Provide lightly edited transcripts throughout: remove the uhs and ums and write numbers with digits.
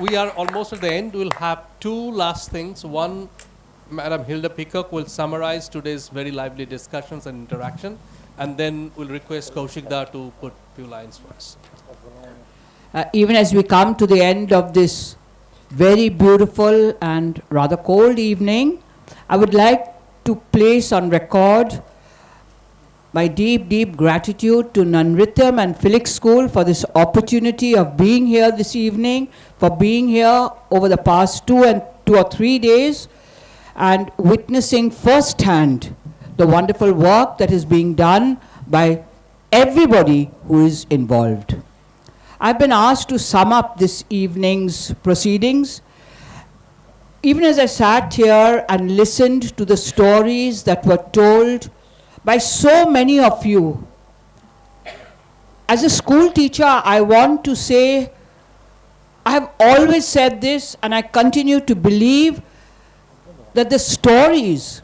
We are almost at the end. We'll have two last things. One, Madam Hilda Peacock will summarize today's very lively discussions and interaction, and then we'll request Kaushikda to put a few lines for us. Even as we come to the end of this very beautiful and rather cold evening, I would like to place on record my deep, deep gratitude to Nanritam and Filix School for this opportunity of being here this evening, for being here over the past 2 or 3 days and witnessing firsthand the wonderful work that is being done by everybody who is involved. I've been asked to sum up this evening's proceedings. Even as I sat here and listened to the stories that were told by so many of you, as a school teacher, I want to say, I have always said this and I continue to believe that the stories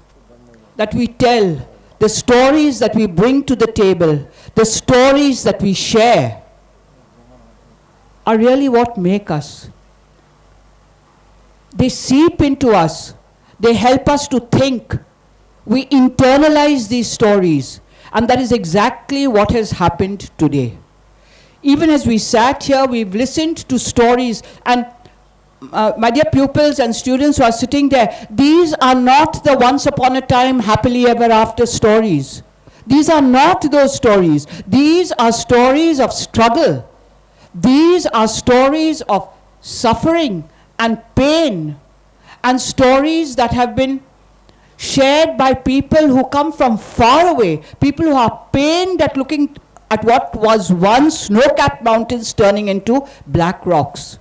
that we tell, the stories that we bring to the table, the stories that we share are really what make us. They seep into us. They help us to think. We internalize these stories, and that is exactly what has happened today. Even as we sat here, we've listened to stories, and my dear pupils and students who are sitting there, these are not the once upon a time happily ever after stories. These are not those stories. These are stories of struggle. These are stories of suffering and pain, and stories that have been shared by people who come from far away, people who are pained at looking at what was once snow-capped mountains turning into black rocks.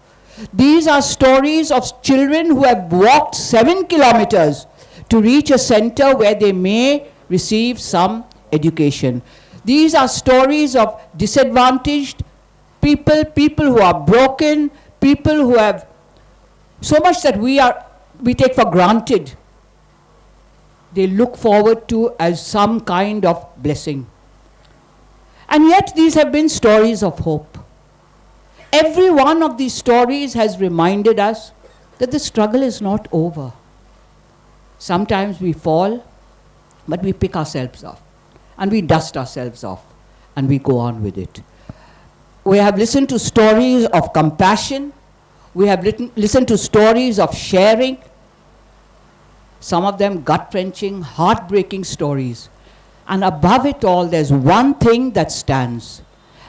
These are stories of children who have walked 7 kilometers to reach a center where they may receive some education. These are stories of disadvantaged people, people who are broken, people who have so much that we take for granted. They look forward to as some kind of blessing. And yet these have been stories of hope. Every one of these stories has reminded us that the struggle is not over. Sometimes we fall, but we pick ourselves up, and we dust ourselves off, and we go on with it. We have listened to stories of compassion. We have listened to stories of sharing. Some of them gut-wrenching, heartbreaking stories. And above it all, there's one thing that stands,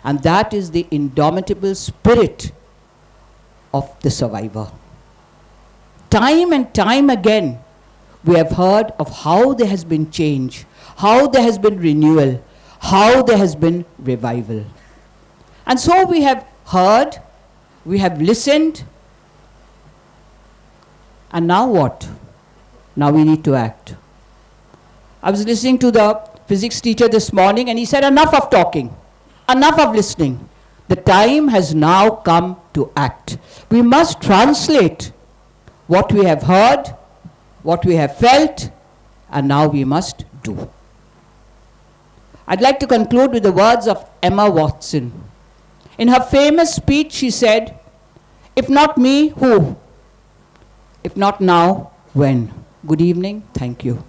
and that is the indomitable spirit of the survivor. Time and time again, we have heard of how there has been change, how there has been renewal, how there has been revival. And so we have heard, we have listened, and now what? Now we need to act. I was listening to the physics teacher this morning, and he said, enough of talking, enough of listening. The time has now come to act. We must translate what we have heard, what we have felt, and now we must do. I'd like to conclude with the words of Emma Watson. In her famous speech, she said, if not me, who? If not now, when? Good evening. Thank you.